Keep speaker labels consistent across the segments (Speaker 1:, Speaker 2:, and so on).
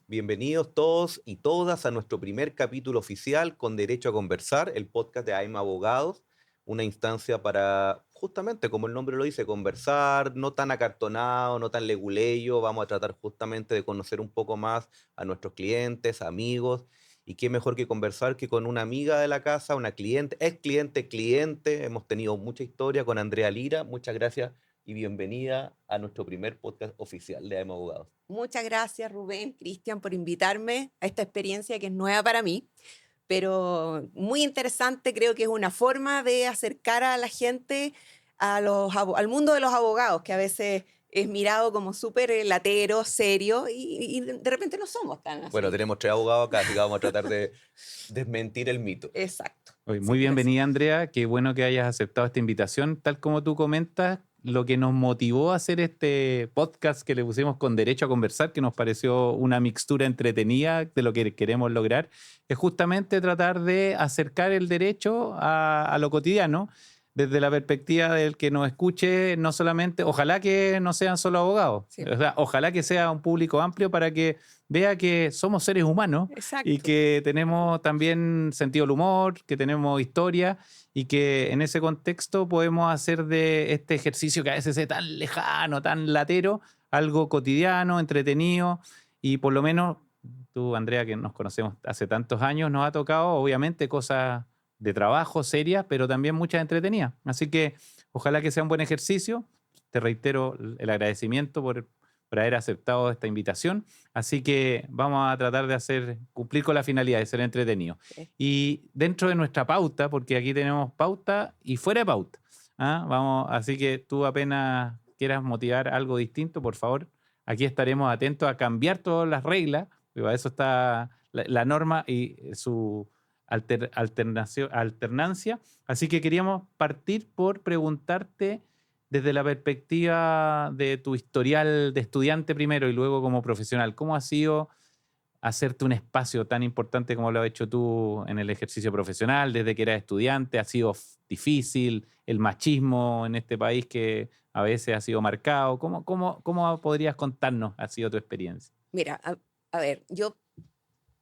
Speaker 1: Bienvenidos todos y todas a nuestro primer capítulo oficial con Derecho a Conversar, el podcast de AIMA Abogados, una instancia para, justamente como el nombre lo dice, conversar, no tan acartonado, no tan leguleyo. Vamos a tratar justamente de conocer un poco más a nuestros clientes, amigos, y qué mejor que conversar que con una amiga de la casa, una cliente, ex cliente, cliente. Hemos tenido mucha historia con Andrea Lira. Muchas gracias y bienvenida a nuestro primer podcast oficial de AIMA Abogados.
Speaker 2: Muchas gracias, Rubén, Cristian, por invitarme a esta experiencia que es nueva para mí, pero muy interesante. Creo que es una forma de acercar a la gente al mundo de los abogados, que a veces es mirado como súper latero, serio, y de repente no somos tan
Speaker 1: Bueno,
Speaker 2: así.
Speaker 1: tenemos tres abogados acá, así que vamos a tratar de desmentir el mito.
Speaker 2: Exacto.
Speaker 3: Oye, muy
Speaker 2: Siempre así.
Speaker 3: bienvenida, Andrea. Qué bueno que hayas aceptado esta invitación. Tal como tú comentas, lo que nos motivó a hacer este podcast que le pusimos con Derecho a Conversar, que nos pareció una mixtura entretenida de lo que queremos lograr, es justamente tratar de acercar el derecho a lo cotidiano, desde la perspectiva del que nos escuche, no solamente, ojalá que no sean solo abogados,
Speaker 2: Sí.
Speaker 3: o sea, ojalá que sea un público amplio para que vea que somos seres humanos y
Speaker 2: Exacto.
Speaker 3: que tenemos también sentido del humor, que tenemos historia y que en ese contexto podemos hacer de este ejercicio que a veces es tan lejano, tan latero, algo cotidiano, entretenido y por lo menos tú, Andrea, que nos conocemos hace tantos años, nos ha tocado obviamente cosas de trabajo serias, pero también muchas entretenidas. Así que ojalá que sea un buen ejercicio. Te reitero el agradecimiento por haber aceptado esta invitación. Así que vamos a tratar de cumplir con la finalidad de ser entretenido.
Speaker 2: Sí.
Speaker 3: Y dentro de nuestra pauta, porque aquí tenemos pauta y fuera de pauta. Así que tú apenas quieras motivar algo distinto, por favor, aquí estaremos atentos a cambiar todas las reglas, porque para eso está la norma y su alternancia. Así que queríamos partir por preguntarte desde la perspectiva de tu historial de estudiante primero y luego como profesional, ¿cómo ha sido hacerte un espacio tan importante como lo has hecho tú en el ejercicio profesional desde que eras estudiante? ¿Ha sido difícil el machismo en este país que a veces ha sido marcado? ¿Cómo podrías contarnos ha sido tu experiencia?
Speaker 2: Mira, a ver, yo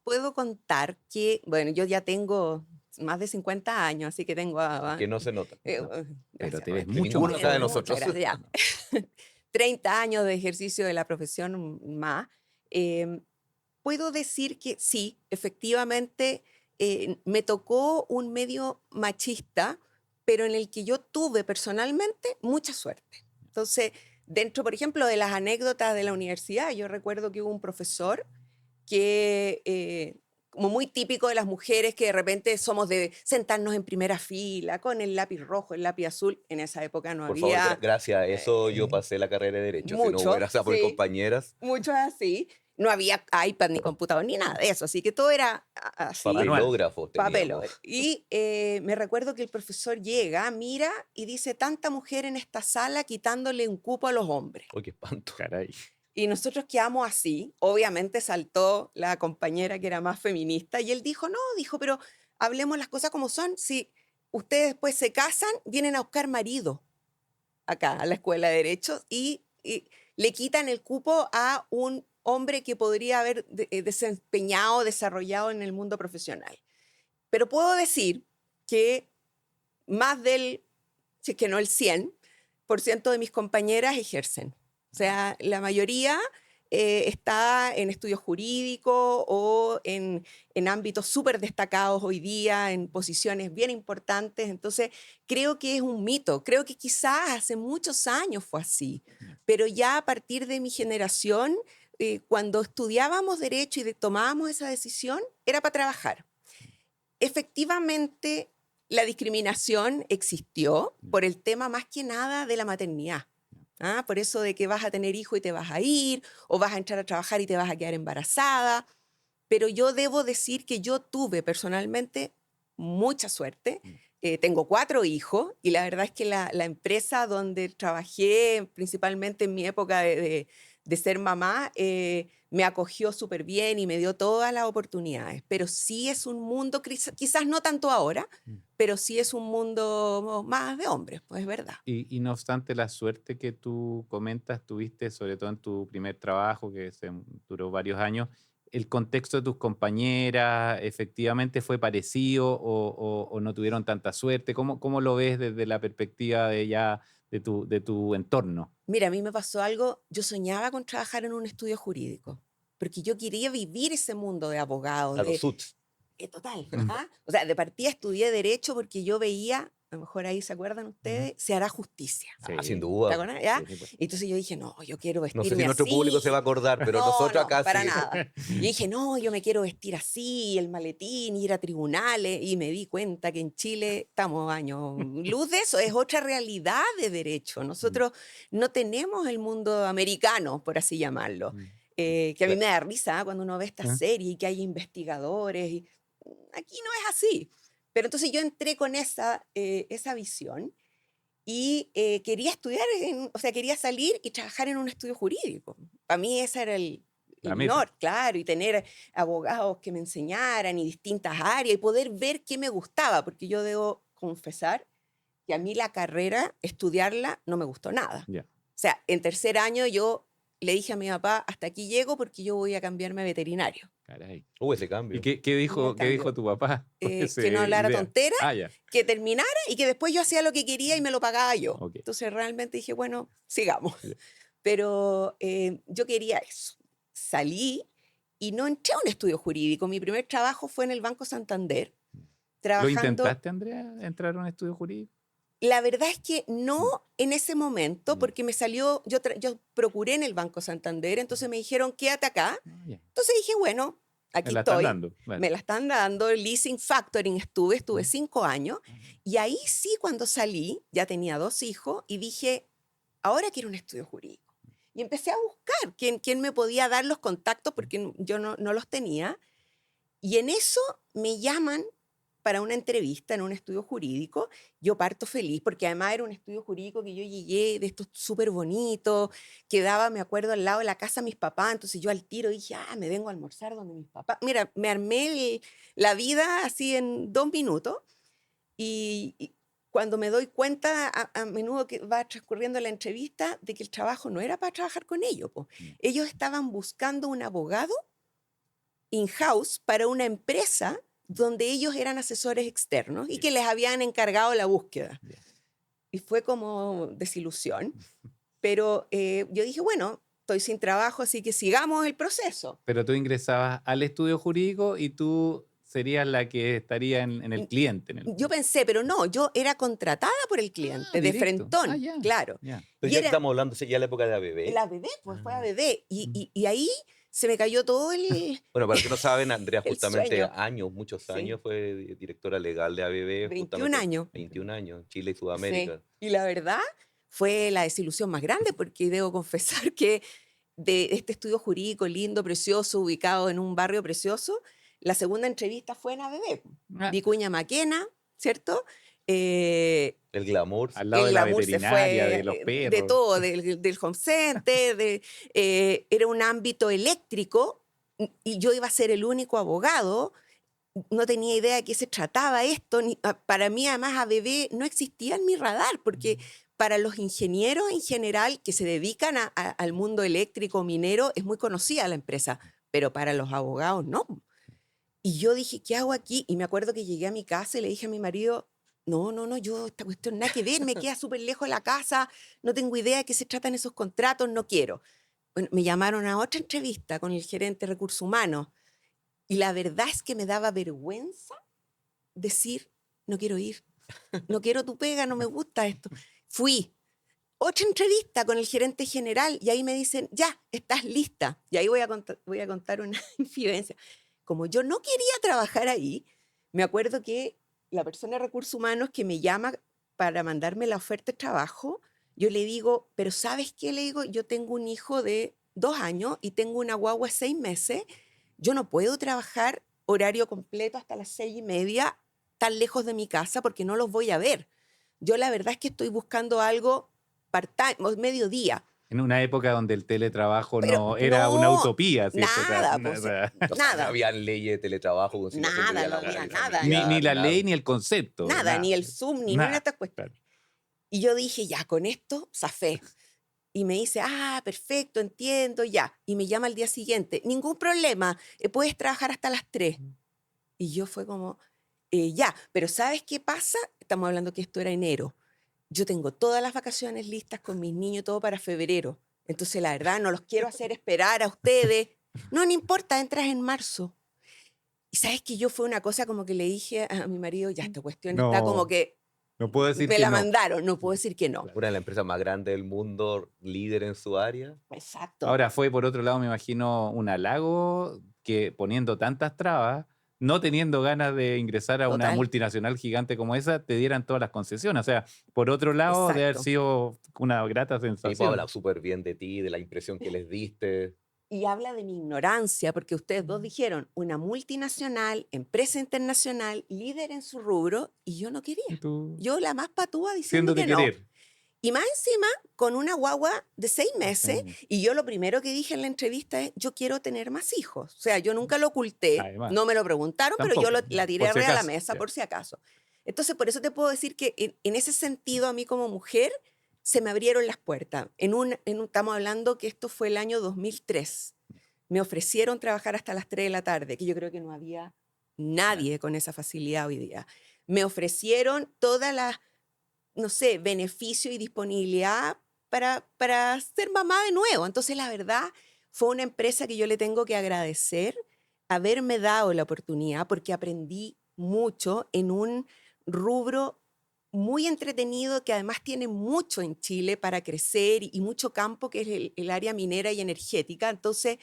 Speaker 2: puedo contar que, bueno, yo ya tengo más de 50 años, así que tengo
Speaker 1: Que no se nota.
Speaker 3: Pero
Speaker 2: gracias,
Speaker 3: te ves
Speaker 2: Rubén.
Speaker 1: De
Speaker 3: mucho
Speaker 1: ninguno
Speaker 3: más
Speaker 1: acá de
Speaker 3: joven.
Speaker 2: Muchas
Speaker 1: nosotros.
Speaker 2: gracias, ya. 30 años de ejercicio de la profesión más. Eh, Puedo decir que sí, efectivamente, me tocó un medio machista, pero en el que yo tuve personalmente mucha suerte. Entonces, dentro, por ejemplo, de las anécdotas de la universidad, yo recuerdo que hubo un profesor que, como muy típico de las mujeres, que de repente somos de sentarnos en primera fila con el lápiz rojo, el lápiz azul. En esa época no
Speaker 1: Por favor,
Speaker 2: había
Speaker 1: gracias a eso yo
Speaker 2: eh,
Speaker 1: pasé la carrera de Derecho, si no
Speaker 2: mucho,
Speaker 1: hubiera sido por
Speaker 2: sí,
Speaker 1: compañeras,
Speaker 2: mucho así. No había iPad ni computador ni nada de eso, así que todo era así,
Speaker 3: Manual.
Speaker 1: papelógrafos
Speaker 2: papel.
Speaker 1: teníamos.
Speaker 2: Y me recuerdo que el profesor llega, mira y dice, tanta mujer en esta sala quitándole un cupo a los hombres.
Speaker 1: ¡Uy, qué espanto!
Speaker 3: Caray.
Speaker 2: Y nosotros quedamos así. Obviamente saltó la compañera que era más feminista y él dijo, no, dijo, pero hablemos las cosas como son. Si ustedes después se casan, vienen a buscar marido acá a la Escuela de Derecho y le quitan el cupo a un hombre que podría haber desempeñado, desarrollado en el mundo profesional. Pero puedo decir que más del, si es que no el 100% de mis compañeras ejercen. O sea, la mayoría está en estudios jurídicos o en ámbitos súper destacados hoy día, en posiciones bien importantes. Entonces, creo que es un mito. Creo que quizás hace muchos años fue así, pero ya a partir de mi generación, cuando estudiábamos derecho y tomábamos esa decisión, era para trabajar. Efectivamente, la discriminación existió por el tema más que nada de la maternidad. Por eso de que vas a tener hijo y te vas a ir, o vas a entrar a trabajar y te vas a quedar embarazada. Pero yo debo decir que yo tuve personalmente mucha suerte. Tengo 4 hijos y la verdad es que la empresa donde trabajé, principalmente en mi época de ser mamá, me acogió súper bien y me dio todas las oportunidades. Pero sí es un mundo, quizás no tanto ahora, pero sí es un mundo más de hombres, pues es verdad.
Speaker 3: Y no obstante la suerte que tú comentas, tuviste, sobre todo en tu primer trabajo, que duró varios años, el contexto de tus compañeras efectivamente fue parecido o no tuvieron tanta suerte? ¿Cómo lo ves desde la perspectiva de tu entorno?
Speaker 2: Mira, a mí me pasó algo, yo soñaba con trabajar en un estudio jurídico, porque yo quería vivir ese mundo de abogados,
Speaker 1: A los suits.
Speaker 2: total.
Speaker 3: Mm.
Speaker 2: ¿Ah? O sea, de partida estudié Derecho porque yo veía, a lo mejor ahí se acuerdan
Speaker 3: Ujú.
Speaker 2: ustedes, se hará justicia.
Speaker 1: Ah, sin
Speaker 3: Sí,
Speaker 2: ¿Te
Speaker 1: duda.
Speaker 2: acuerdas? ¿Ya?
Speaker 3: sí, pues.
Speaker 2: Entonces yo dije, no, yo quiero
Speaker 1: No sé si
Speaker 2: vestirme
Speaker 1: nuestro público se va a
Speaker 2: así.
Speaker 1: acordar, pero
Speaker 2: No,
Speaker 1: nosotros
Speaker 2: no,
Speaker 1: acá
Speaker 2: para
Speaker 1: sí.
Speaker 2: nada. Yo dije, no, yo me quiero vestir así, el maletín, ir a tribunales, y me di cuenta que en Chile estamos años luz de eso, es otra realidad de derecho. Nosotros no tenemos el mundo americano, por así llamarlo,
Speaker 3: Mm.
Speaker 2: que a mí me da risa cuando uno ve esta
Speaker 3: ¿Ah?
Speaker 2: serie y que hay investigadores. Aquí no es así. Pero entonces yo entré con esa visión y quería estudiar, o sea, quería salir y trabajar en un estudio jurídico. Para mí ese era
Speaker 3: La
Speaker 2: el
Speaker 3: meta.
Speaker 2: norte, claro, y tener abogados que me enseñaran y distintas áreas y poder ver qué me gustaba, porque yo debo confesar que a mí la carrera, estudiarla, no me gustó nada.
Speaker 3: Ya.
Speaker 2: O sea, en tercer año yo le dije a mi papá, hasta aquí llego porque yo voy a cambiarme a veterinario.
Speaker 3: Caray.
Speaker 1: Ese
Speaker 3: ¿Y
Speaker 1: cambio.
Speaker 3: qué dijo
Speaker 2: cambio.
Speaker 3: tu papá con
Speaker 2: Que
Speaker 3: esa
Speaker 2: no hablara
Speaker 3: idea?
Speaker 2: tontera,
Speaker 3: Ah, ya.
Speaker 2: que terminara y que después yo hacía lo que quería y me lo pagaba yo.
Speaker 3: Ok.
Speaker 2: Entonces realmente dije, bueno, sigamos.
Speaker 3: Ya.
Speaker 2: Pero yo quería eso. Salí y no entré a un estudio jurídico. Mi primer trabajo fue en el Banco Santander,
Speaker 3: ¿Lo
Speaker 2: trabajando.
Speaker 3: intentaste, Andrea, entrar a un estudio jurídico?
Speaker 2: La verdad es que no en ese momento,
Speaker 3: Mm.
Speaker 2: porque me salió, yo procuré en el Banco Santander, entonces me dijeron, quédate acá.
Speaker 3: Ah, ya.
Speaker 2: Entonces dije, bueno,
Speaker 3: Me
Speaker 2: aquí
Speaker 3: la están
Speaker 2: estoy.
Speaker 3: dando. Vale.
Speaker 2: Me la están dando, el leasing factoring estuve
Speaker 3: Mm.
Speaker 2: 5 años, y ahí sí cuando salí, ya tenía 2 hijos, y dije, ahora quiero un estudio jurídico. Y empecé a buscar quién me podía dar los contactos, porque yo no los tenía, y en eso me llaman para una entrevista en un estudio jurídico. Yo parto feliz, porque además era un estudio jurídico que yo llegué de estos súper bonitos, quedaba, me acuerdo, al lado de la casa de mis papás, entonces yo al tiro dije, me vengo a almorzar donde mis papás. Mira, me armé la vida así en 2 minutos, y cuando me doy cuenta a menudo que va transcurriendo la entrevista de que el trabajo no era para trabajar con ellos. Po. Ellos estaban buscando un abogado in-house para una empresa donde ellos eran asesores externos y que les habían encargado la búsqueda.
Speaker 3: Ya.
Speaker 2: Y fue como desilusión. Pero yo dije, bueno, estoy sin trabajo, así que sigamos el proceso.
Speaker 3: Pero tú ingresabas al estudio jurídico y tú serías la que estaría en el cliente.
Speaker 2: Yo pensé, pero no, yo era contratada por el cliente, de
Speaker 3: directo.
Speaker 2: frentón,
Speaker 3: Ah, ya.
Speaker 2: claro.
Speaker 3: Ya.
Speaker 1: Pero
Speaker 2: Y
Speaker 1: ya
Speaker 2: era
Speaker 1: estamos hablando ya de la época de ABB.
Speaker 2: la bebé, pues fue a
Speaker 3: Ah.
Speaker 2: bebé. Y ahí se me cayó todo el
Speaker 1: Bueno, para los que no saben, Andrea
Speaker 2: El
Speaker 1: justamente
Speaker 2: sueño.
Speaker 1: muchos
Speaker 2: Sí.
Speaker 1: años fue directora legal de ABB.
Speaker 2: 21
Speaker 1: justamente
Speaker 2: años.
Speaker 1: 21 años, Chile y
Speaker 2: Sí.
Speaker 1: Sudamérica.
Speaker 2: Y la verdad fue la desilusión más grande, porque debo confesar que de este estudio jurídico lindo, precioso, ubicado en un barrio precioso, la segunda entrevista fue en ABB.
Speaker 3: Ah,
Speaker 2: Vicuña Maquena, ¿cierto?
Speaker 1: El glamour.
Speaker 3: al lado de
Speaker 2: El
Speaker 3: la
Speaker 2: glamour se
Speaker 3: veterinaria,
Speaker 2: fue
Speaker 3: de los perros.
Speaker 2: de todo, del home center, era un ámbito eléctrico, y yo iba a ser el único abogado. No tenía idea de qué se trataba esto. Para mí, además, ABB no existía en mi radar, porque para los ingenieros en general que se dedican al mundo eléctrico minero es muy conocida la empresa, pero para los abogados no. Y yo dije, ¿qué hago aquí? Y me acuerdo que llegué a mi casa y le dije a mi marido, no, yo esta cuestión nada que ver, me queda súper lejos de la casa, no tengo idea de qué se tratan esos contratos, no quiero. Bueno, me llamaron a otra entrevista con el gerente de recursos humanos, y la verdad es que me daba vergüenza decir, no quiero ir, no quiero tu pega, no me gusta esto. Fui. Otra entrevista con el gerente general, y ahí me dicen, ya, estás lista. Y ahí voy a contar una infidencia. Como yo no quería trabajar ahí, me acuerdo que la persona de recursos humanos que me llama para mandarme la oferta de trabajo, yo le digo, pero ¿sabes qué? Le digo, yo tengo un hijo de 2 años y tengo una guagua de 6 meses. Yo no puedo trabajar horario completo hasta las 6:30 tan lejos de mi casa porque no los voy a ver. Yo la verdad es que estoy buscando algo part-time, mediodía.
Speaker 3: En una época donde el teletrabajo
Speaker 2: Pero
Speaker 3: no era una
Speaker 2: no,
Speaker 3: utopía. ¿cierto? O sea,
Speaker 2: nada, pues,
Speaker 1: O sea,
Speaker 2: nada.
Speaker 1: no había leyes de teletrabajo, conciliación de
Speaker 2: Nada,
Speaker 1: vida
Speaker 2: no había
Speaker 1: laboral y
Speaker 2: nada.
Speaker 1: familiar,
Speaker 3: ni la
Speaker 1: nada.
Speaker 3: ley ni el concepto.
Speaker 2: Nada, ni el Zoom, ni ninguna de estas cuestiones. Y yo dije, ya, con esto zafé. Y me dice, perfecto, entiendo, ya. Y me llama al día siguiente, ningún problema, puedes trabajar hasta las 3. Y yo fue como, ya, pero ¿sabes qué pasa? Estamos hablando que esto era enero. Yo tengo todas las vacaciones listas con mis niños, todo para febrero. Entonces, la verdad, no los quiero hacer esperar a ustedes. No, no importa, entras en marzo. Y sabes que yo fue una cosa como que le dije a mi marido, ya, esta cuestión está como
Speaker 3: No,
Speaker 2: que
Speaker 3: no puedo decir
Speaker 2: me
Speaker 3: que
Speaker 2: la
Speaker 3: no.
Speaker 2: mandaron, no puedo decir que no.
Speaker 1: Una de las empresas más grandes del mundo, líder en su área.
Speaker 2: Exacto.
Speaker 3: Ahora fue, por otro lado, me imagino, un halago que poniendo tantas trabas, no teniendo ganas de ingresar a una
Speaker 2: Total.
Speaker 3: multinacional gigante como esa, te dieran todas las concesiones. O sea, por otro lado, de haber
Speaker 2: Exacto.
Speaker 3: sido una grata
Speaker 1: Sí, pues
Speaker 3: sensación.
Speaker 1: habla súper bien de ti, de la impresión que les diste.
Speaker 2: Y habla de mi ignorancia, porque ustedes dos dijeron, una multinacional, empresa internacional, líder en su rubro, y yo no
Speaker 3: Y
Speaker 2: quería.
Speaker 3: tú,
Speaker 2: Yo la más patúa diciendo
Speaker 3: siéndote
Speaker 2: que no.
Speaker 3: querer.
Speaker 2: Y más encima, con una guagua de 6 meses,
Speaker 3: Mm.
Speaker 2: y yo lo primero que dije en la entrevista es, yo quiero tener más hijos. O sea, yo nunca lo oculté,
Speaker 3: Además,
Speaker 2: no me lo preguntaron, pero yo
Speaker 3: tampoco,
Speaker 2: la tiré
Speaker 3: por si
Speaker 2: arriba de la
Speaker 3: acaso.
Speaker 2: mesa
Speaker 3: Ya.
Speaker 2: por si acaso. Entonces, por eso te puedo decir que en ese sentido, a mí como mujer, se me abrieron las puertas. Estamos hablando que esto fue el año 2003. Me ofrecieron trabajar hasta las 3 de la tarde, que yo creo que no había nadie con esa facilidad hoy día. Me ofrecieron todas las, no sé, beneficio y disponibilidad para ser mamá de nuevo. Entonces, la verdad, fue una empresa que yo le tengo que agradecer haberme dado la oportunidad porque aprendí mucho en un rubro muy entretenido que además tiene mucho en Chile para crecer y mucho campo, que es el área minera y energética. Entonces,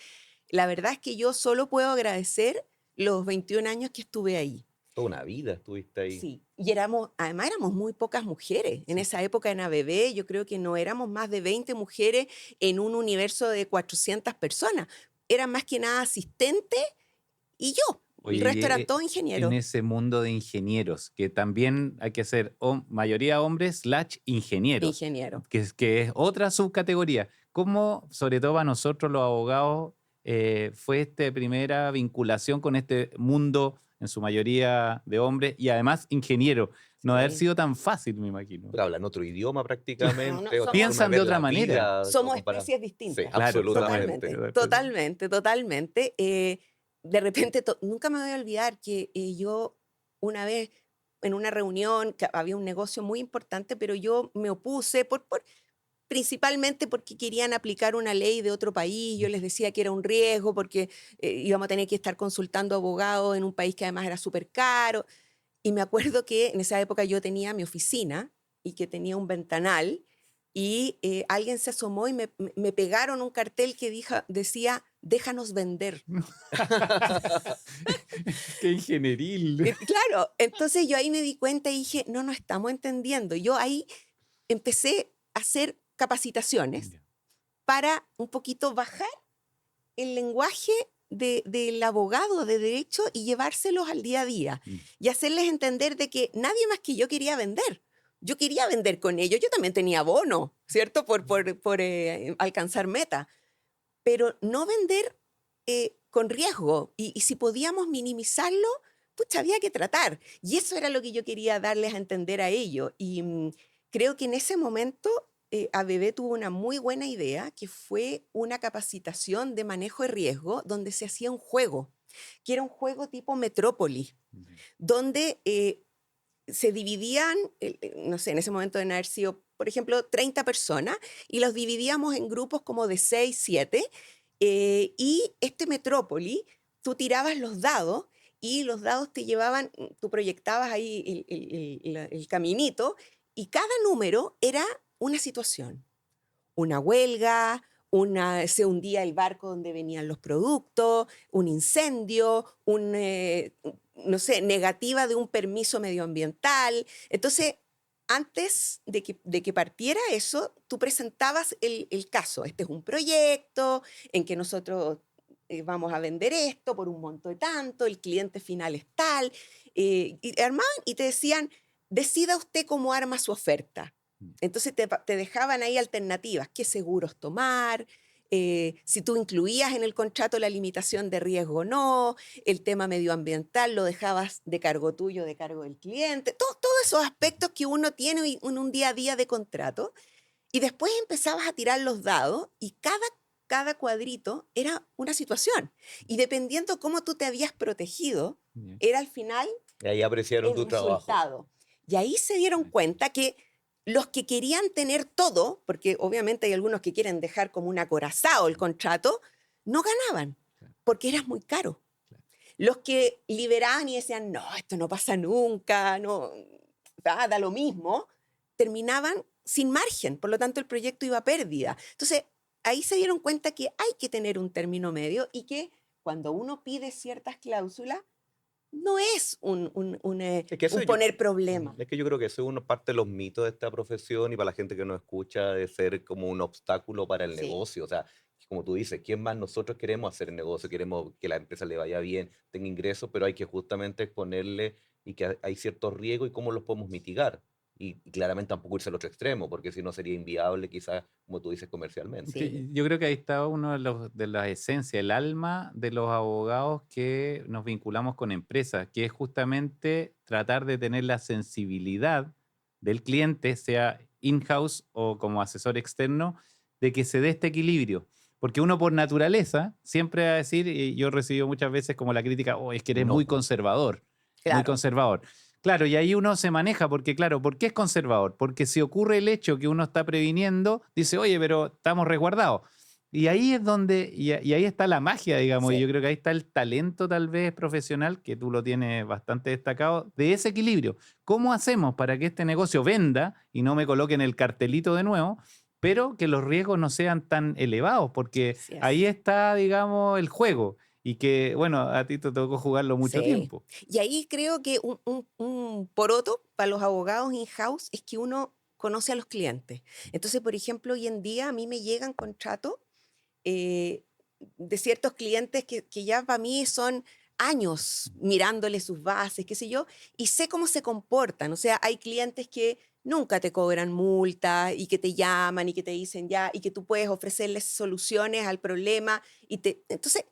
Speaker 2: la verdad es que yo solo puedo agradecer los 21 años que estuve ahí.
Speaker 1: Toda una vida estuviste ahí.
Speaker 2: Sí, y además éramos muy pocas mujeres. En
Speaker 3: Sí.
Speaker 2: esa época en ABB yo creo que no éramos más de 20 mujeres en un universo de 400 personas. Eran más que nada asistentes y yo. El
Speaker 3: Oye,
Speaker 2: resto eran todos
Speaker 3: en
Speaker 2: ingenieros.
Speaker 3: ese mundo de ingenieros, que también hay que ser mayoría hombres / ingenieros,
Speaker 2: Ingeniero.
Speaker 3: que es otra subcategoría. ¿Cómo, sobre todo para nosotros los abogados, fue esta primera vinculación con este mundo, en su mayoría de hombres, y además ingeniero? No debe haber
Speaker 2: Sí.
Speaker 3: sido tan fácil, me imagino.
Speaker 1: Pero hablan otro idioma prácticamente, otra
Speaker 3: Piensan
Speaker 1: forma
Speaker 3: de
Speaker 1: ver
Speaker 3: otra
Speaker 1: la
Speaker 3: manera.
Speaker 1: vida,
Speaker 2: Somos
Speaker 1: como para-
Speaker 2: especies
Speaker 1: Sí,
Speaker 2: distintas.
Speaker 3: Claro,
Speaker 1: absolutamente.
Speaker 2: Totalmente. De repente, nunca me voy a olvidar que yo una vez en una reunión, que había un negocio muy importante, pero yo me opuse principalmente porque querían aplicar una ley de otro país. Yo les decía que era un riesgo porque íbamos a tener que estar consultando abogados en un país que además era súper caro. Y me acuerdo que en esa época yo tenía mi oficina y que tenía un ventanal y alguien se asomó y me pegaron un cartel que decía, déjanos vender.
Speaker 3: ¡Qué ingenieril!
Speaker 2: Claro, entonces yo ahí me di cuenta y dije, no, no estamos entendiendo. Yo ahí empecé a hacer capacitaciones
Speaker 3: Ya.
Speaker 2: para un poquito bajar el lenguaje del abogado de derecho y llevárselos al día a día
Speaker 3: Mm.
Speaker 2: y hacerles entender de que nadie más que yo quería vender. Yo quería vender con ellos, yo también tenía bono, ¿cierto? Por alcanzar meta, pero no vender con riesgo. Y si podíamos minimizarlo, pues había que tratar. Y eso era lo que yo quería darles a entender a ellos. Y creo que en ese momento ABB tuvo una muy buena idea, que fue una capacitación de manejo de riesgo, donde se hacía un juego, que era un juego tipo Metrópoli, donde se dividían, no sé, en ese momento deben haber sido, por ejemplo, 30 personas, y los dividíamos en grupos como de 6, 7, y este Metrópoli, tú tirabas los dados, y los dados te llevaban, tú proyectabas ahí el caminito, y cada número era una situación. Una huelga, se hundía el barco donde venían los productos, un incendio, no sé, negativa de un permiso medioambiental. Entonces, antes de que partiera eso, tú presentabas el caso. Este es un proyecto en que nosotros vamos a vender esto por un monto de tanto, el cliente final es tal. Y armaban y te decían, decida usted cómo arma su oferta. Entonces te dejaban ahí alternativas, qué seguros tomar, si tú incluías en el contrato la limitación de riesgo o no, el tema medioambiental lo dejabas de cargo tuyo, de cargo del cliente, todos esos aspectos que uno tiene en un día a día de contrato. Y después empezabas a tirar los dados y cada cuadrito era una situación. Y dependiendo cómo tú te habías protegido,
Speaker 3: Ya.
Speaker 2: era al final
Speaker 1: Y ahí apreciaron
Speaker 2: el
Speaker 1: tu trabajo.
Speaker 2: resultado. Y ahí se dieron cuenta que los que querían tener todo, porque obviamente hay algunos que quieren dejar como un acorazado el contrato, no ganaban,
Speaker 3: Claro.
Speaker 2: porque era muy caro.
Speaker 3: Claro.
Speaker 2: Los que liberaban y decían, no, esto no pasa nunca, no, da lo mismo, terminaban sin margen, por lo tanto el proyecto iba a pérdida. Entonces, ahí se dieron cuenta que hay que tener un término medio y que cuando uno pide ciertas cláusulas, no es
Speaker 1: Es que eso
Speaker 2: un poner problema.
Speaker 1: Es que yo creo que eso es una parte de los mitos de esta profesión y para la gente que nos escucha de ser como un obstáculo para el
Speaker 2: Sí.
Speaker 1: negocio. O sea, como tú dices, ¿quién más nosotros queremos hacer el negocio? Queremos que la empresa le vaya bien, tenga ingresos, pero hay que justamente exponerle y que hay ciertos riesgos y cómo los podemos mitigar. Y claramente tampoco irse al otro extremo, porque si no sería inviable quizás, como tú dices, comercialmente.
Speaker 2: Sí.
Speaker 3: Sí, yo creo que ahí está uno de las esencias, el alma de los abogados que nos vinculamos con empresas, que es justamente tratar de tener la sensibilidad del cliente, sea in-house o como asesor externo, de que se dé este equilibrio. Porque uno por naturaleza siempre va a decir, y yo he recibido muchas veces como la crítica, oh, es que eres
Speaker 1: No.
Speaker 3: muy conservador, muy
Speaker 2: Claro.
Speaker 3: conservador. Claro, y ahí uno se maneja porque, claro, ¿por qué es conservador? Porque si ocurre el hecho que uno está previniendo, dice, oye, pero estamos resguardados. Y ahí es donde, y ahí está la magia, digamos, y
Speaker 2: Sí.
Speaker 3: yo creo que ahí está el talento tal vez profesional, que tú lo tienes bastante destacado, de ese equilibrio. ¿Cómo hacemos para que este negocio venda y no me coloquen el cartelito de nuevo, pero que los riesgos no sean tan elevados? Porque
Speaker 2: Así es.
Speaker 3: ahí está, digamos, el juego. Y que, bueno, a ti te tocó jugarlo mucho
Speaker 2: Sí.
Speaker 3: tiempo.
Speaker 2: Y ahí creo que un poroto para los abogados in-house es que uno conoce a los clientes. Entonces, por ejemplo, hoy en día a mí me llegan contratos eh, de ciertos clientes que ya para mí son años mirándole sus bases, qué sé yo, y sé cómo se comportan. O sea, hay clientes que nunca te cobran multa y que te llaman y que te dicen ya, y que tú puedes ofrecerles soluciones al problema. Entonces,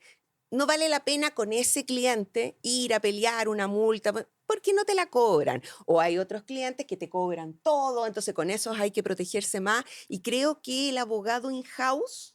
Speaker 2: no vale la pena con ese cliente ir a pelear una multa porque no te la cobran. O hay otros clientes que te cobran todo, entonces con esos hay que protegerse más. Y creo que el abogado in-house,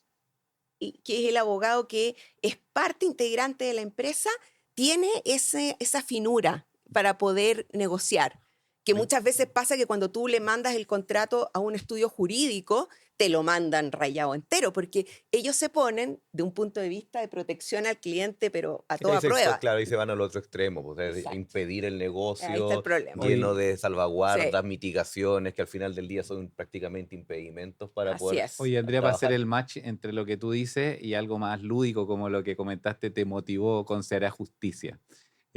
Speaker 2: que es el abogado que es parte integrante de la empresa, tiene esa finura para poder negociar. Que
Speaker 1: Oye.
Speaker 2: muchas veces pasa que cuando tú le mandas el contrato a un estudio jurídico, te lo mandan rayado entero, porque ellos se ponen de un punto de vista de protección al cliente, pero a
Speaker 1: Sí,
Speaker 2: toda prueba.
Speaker 1: claro, ahí se van al otro extremo, pues, es
Speaker 2: Exacto.
Speaker 1: impedir el
Speaker 2: Ahí está el
Speaker 1: negocio
Speaker 2: problema.
Speaker 1: lleno
Speaker 3: Oye,
Speaker 1: de salvaguardas,
Speaker 2: Sí,
Speaker 1: mitigaciones, que al final del día son prácticamente impedimentos para
Speaker 2: así
Speaker 1: poder
Speaker 2: es.
Speaker 3: oye, Andrea, para hacer
Speaker 1: trabajar.
Speaker 3: el match entre lo que tú dices y algo más lúdico como lo que comentaste, te motivó con Será Justicia.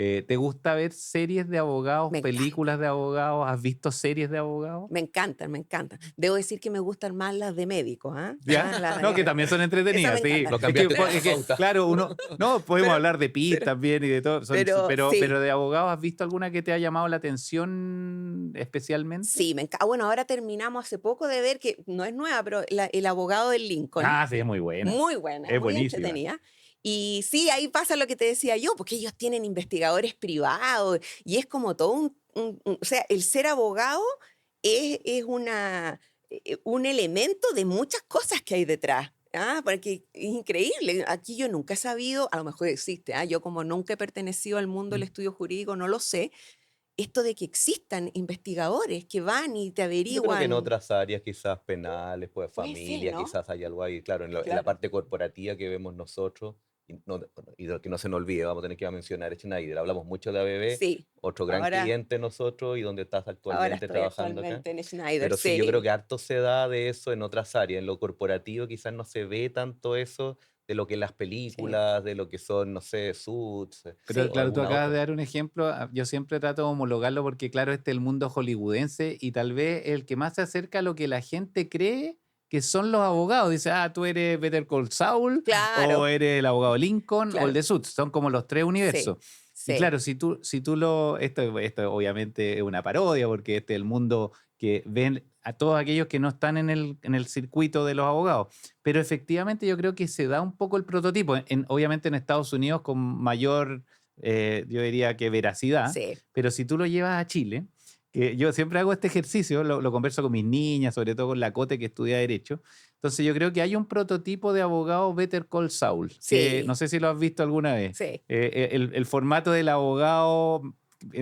Speaker 3: ¿Te gusta ver series de abogados,
Speaker 2: Me encanta.
Speaker 3: películas de abogados? ¿Has visto series de abogados?
Speaker 2: Me encantan, me encantan. Debo decir que me gustan más las de médicos, ¿ah?
Speaker 3: ¿Ya?
Speaker 2: Ah, las
Speaker 3: No, que
Speaker 2: de-
Speaker 3: también son
Speaker 2: Esa
Speaker 3: entretenidas,
Speaker 2: me
Speaker 3: sí.
Speaker 2: encanta.
Speaker 1: Lo cambiaste por la pauta.
Speaker 3: Claro, uno, no, podemos
Speaker 2: Pero,
Speaker 3: hablar de PIS
Speaker 2: pero,
Speaker 3: también y de todo,
Speaker 2: pero sí,
Speaker 3: pero de abogados, ¿has visto alguna que te ha llamado la atención especialmente?
Speaker 2: sí, me encanta. Bueno, ahora terminamos hace poco de ver que no es nueva, pero El abogado del Lincoln,
Speaker 3: Ah, sí, es muy buena.
Speaker 2: muy buena,
Speaker 3: Es
Speaker 2: muy
Speaker 3: buenísima.
Speaker 2: entretenida. Y sí, ahí pasa lo que te decía yo, porque ellos tienen investigadores privados y es como todo o sea, el ser abogado es un elemento de muchas cosas que hay detrás. Ah, porque es increíble. Aquí yo nunca he sabido, a lo mejor existe, yo como nunca he pertenecido al mundo del estudio jurídico, no lo sé, esto de que existan investigadores que van y te
Speaker 1: Yo creo que en
Speaker 2: averiguan.
Speaker 1: otras áreas, quizás penales, pues
Speaker 2: Puede ser,
Speaker 1: familia,
Speaker 2: ¿no?
Speaker 1: quizás hay algo ahí, claro, en la
Speaker 2: Claro.
Speaker 1: parte corporativa que vemos nosotros, y de lo que no se nos olvide, vamos a tener que mencionar Schneider. Hablamos mucho de ABB,
Speaker 2: Sí,
Speaker 1: otro gran
Speaker 2: ahora,
Speaker 1: cliente de nosotros y donde estás
Speaker 2: ahora
Speaker 1: actualmente
Speaker 2: estoy
Speaker 1: trabajando acá.
Speaker 2: actualmente en Schneider,
Speaker 1: Pero sí, yo creo
Speaker 2: sí.
Speaker 1: que harto se da de eso en otras áreas. En lo corporativo quizás no se ve tanto eso de lo que las
Speaker 2: Sí,
Speaker 1: películas, de lo que son, no sé, Suits
Speaker 3: Pero
Speaker 2: sí.
Speaker 1: o
Speaker 3: claro, tú
Speaker 1: alguna
Speaker 3: acabas de
Speaker 1: otra.
Speaker 3: dar un ejemplo. Yo siempre trato de homologarlo porque, claro, este es el mundo hollywoodense y tal vez el que más se acerca a lo que la gente cree que son los abogados. Dice, ah, tú eres Better Call Saul, o
Speaker 2: Claro,
Speaker 3: eres el abogado Lincoln, o el
Speaker 2: claro.
Speaker 3: de Suits. Son como los tres
Speaker 2: Sí,
Speaker 3: universos. Y
Speaker 2: sí,
Speaker 3: claro, si tú lo. Esto obviamente es una parodia porque este es el mundo que ven a todos aquellos que no están en el circuito de los abogados. Pero efectivamente yo creo que se da un poco el prototipo. Obviamente en Estados Unidos con mayor, yo diría que veracidad.
Speaker 2: sí.
Speaker 3: Pero si tú lo llevas a Chile, que yo siempre hago este ejercicio, lo converso con mis niñas, sobre todo con la Cote que estudia Derecho. Entonces yo creo que hay un prototipo de abogado Better Call Saul, que no
Speaker 2: Sí,
Speaker 3: sé si lo has visto alguna vez.
Speaker 2: sí,
Speaker 3: El formato del abogado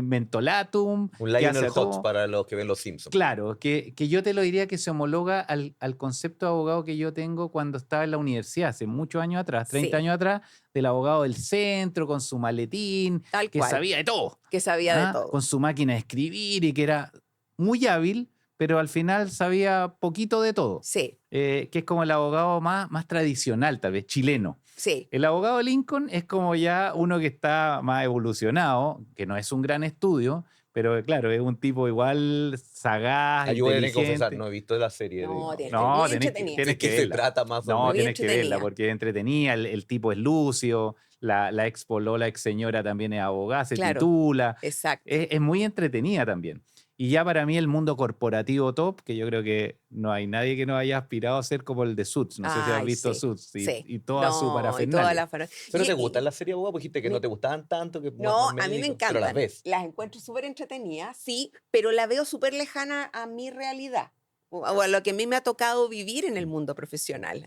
Speaker 3: mentolatum,
Speaker 1: Un
Speaker 3: que
Speaker 1: Lionel
Speaker 3: hace
Speaker 1: Hutz
Speaker 3: todo.
Speaker 1: para los que ven Los Simpsons.
Speaker 3: Claro, que yo te lo diría que se homologa al concepto de abogado que yo tengo cuando estaba en la universidad, hace muchos años atrás, 30
Speaker 2: sí,
Speaker 3: años atrás, del abogado del centro, con su maletín,
Speaker 2: tal
Speaker 3: que
Speaker 2: cual,
Speaker 3: sabía de todo,
Speaker 2: que sabía de
Speaker 3: ¿ah?
Speaker 2: todo.
Speaker 3: Con su máquina de escribir y que era muy hábil, pero al final sabía poquito de todo,
Speaker 2: Sí,
Speaker 3: que es como el abogado más tradicional, tal vez, chileno.
Speaker 2: sí,
Speaker 3: El abogado Lincoln es como ya uno que está más evolucionado, que no es un gran estudio, pero claro, es un tipo igual sagaz,
Speaker 1: Ah, yo voy a tener que confesar,
Speaker 3: inteligente.
Speaker 1: no he visto la serie
Speaker 2: no,
Speaker 3: No,
Speaker 2: muy entretenida,
Speaker 1: ¿De
Speaker 3: tienes
Speaker 1: qué
Speaker 3: que
Speaker 1: se
Speaker 3: verla.
Speaker 1: trata más o
Speaker 3: No,
Speaker 2: muy
Speaker 1: menos?
Speaker 3: tienes que verla
Speaker 2: entretenida,
Speaker 3: porque es entretenida. El tipo es lucio, la ex polola, ex señora también es abogada, se
Speaker 2: claro,
Speaker 3: titula.
Speaker 2: exacto.
Speaker 3: Es muy entretenida también. Y ya para mí el mundo corporativo top, que yo creo que no hay nadie que no haya aspirado a ser como el de Suits. No sé si has
Speaker 2: Ay,
Speaker 3: visto
Speaker 2: sí,
Speaker 3: Suits
Speaker 2: sí.
Speaker 3: y toda su
Speaker 2: No, y toda
Speaker 3: parafernalia.
Speaker 2: la...
Speaker 1: ¿Pero te gustan
Speaker 2: Y,
Speaker 1: las series, abogado? Pues dijiste que no te gustaban tanto, que más
Speaker 2: no, a mí me
Speaker 1: médico, pero las
Speaker 2: encantan.
Speaker 1: ves.
Speaker 2: Las encuentro súper entretenidas, sí, pero la veo súper lejana a mi realidad o a lo que a mí me ha tocado vivir en el mundo profesional.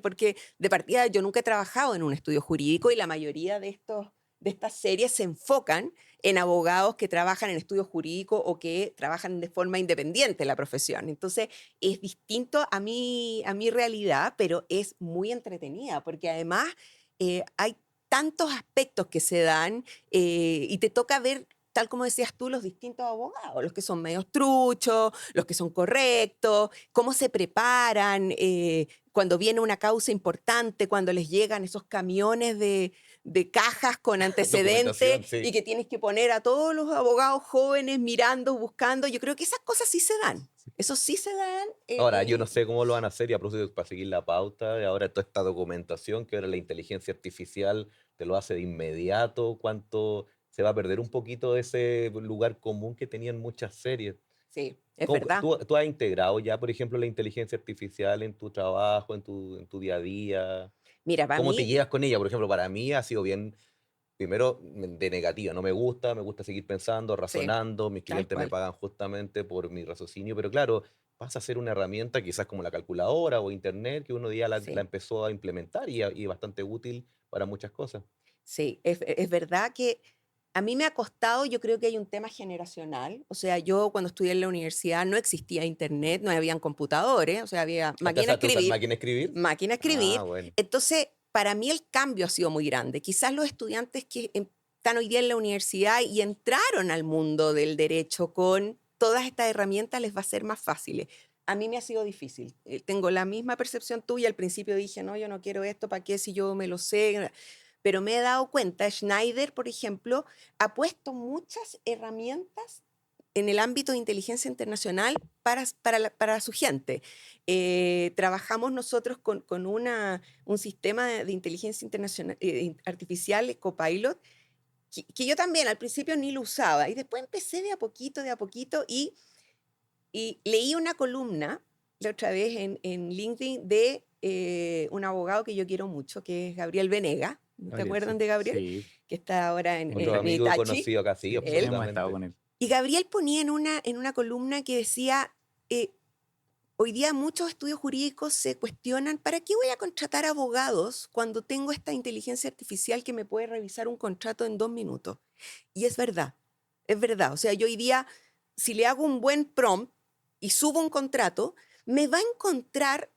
Speaker 2: Porque de partida yo nunca he trabajado en un estudio jurídico y la mayoría de estas series se enfocan en abogados que trabajan en estudios jurídicos o que trabajan de forma independiente en la profesión. Entonces es distinto a mi realidad, pero es muy entretenida porque además hay tantos aspectos que se dan y te toca ver, tal como decías tú, los distintos abogados, los que son medios truchos, los que son correctos, cómo se preparan cuando viene una causa importante, cuando les llegan esos camiones de cajas con antecedentes
Speaker 1: Documentación, sí.
Speaker 2: y que tienes que poner a todos los abogados jóvenes mirando, buscando. Yo creo que esas cosas sí se dan. Eso sí se dan.
Speaker 1: Ahora, yo no sé cómo lo van a hacer y a propósito para seguir la pauta, y ahora toda esta documentación que ahora la inteligencia artificial te lo hace de inmediato, cuánto se va a perder un poquito de ese lugar común que tenían muchas series.
Speaker 2: Sí, es verdad.
Speaker 1: ¿Tú has integrado ya, por ejemplo, la inteligencia artificial en tu trabajo, en tu día a día?
Speaker 2: Mira, para
Speaker 1: ¿Cómo te
Speaker 2: mí,
Speaker 1: llevas con ella? Por ejemplo, para mí ha sido bien, primero, de negativa. No me gusta seguir pensando,
Speaker 2: sí,
Speaker 1: razonando. Mis
Speaker 2: tal
Speaker 1: clientes me
Speaker 2: cual.
Speaker 1: pagan justamente por mi raciocinio, pero claro, pasa a ser una herramienta quizás como la calculadora o internet que uno ya la
Speaker 2: Sí.
Speaker 1: empezó a implementar y bastante útil para muchas cosas.
Speaker 2: Sí, es verdad que a mí me ha costado, yo creo que hay un tema generacional. O sea, yo cuando estudié en la universidad no existía internet, no habían computadores, o sea, había máquina de
Speaker 1: ¿Empezaste a usar
Speaker 2: escribir,
Speaker 1: máquina de escribir?
Speaker 2: máquina de
Speaker 1: Ah,
Speaker 2: escribir.
Speaker 1: bueno.
Speaker 2: Entonces, para mí el cambio ha sido muy grande. Quizás los estudiantes que están hoy día en la universidad y entraron al mundo del derecho con todas estas herramientas les va a ser más fácil. A mí me ha sido difícil. Tengo la misma percepción tuya. Al principio dije, no, yo no quiero esto, ¿para qué si yo me lo sé? Pero me he dado cuenta, Schneider, por ejemplo, ha puesto muchas herramientas en el ámbito de inteligencia internacional para su gente. Trabajamos nosotros con un sistema de inteligencia internacional, artificial, Copilot, que yo también al principio ni lo usaba y después empecé de a poquito y leí una columna la otra vez en LinkedIn de un abogado que yo quiero mucho, que es Gabriel Venega. ¿No te
Speaker 3: Gabriel, sí.
Speaker 2: acuerdan de Gabriel?
Speaker 3: Sí,
Speaker 2: Que está ahora
Speaker 3: muy
Speaker 1: Otro
Speaker 2: en
Speaker 3: bueno.
Speaker 1: amigo y
Speaker 2: Itachi,
Speaker 1: conocido acá, sí,
Speaker 3: Sí,
Speaker 2: él.
Speaker 3: hemos estado
Speaker 1: absolutamente.
Speaker 3: con él.
Speaker 2: Y Gabriel ponía en una columna que decía, eh, hoy día muchos estudios jurídicos se cuestionan, ¿para qué voy a contratar abogados cuando tengo esta inteligencia artificial que me puede revisar un contrato en 2 minutos? Y es verdad, es verdad. O sea, yo hoy día, si le hago un buen prompt y subo un contrato, me va a encontrar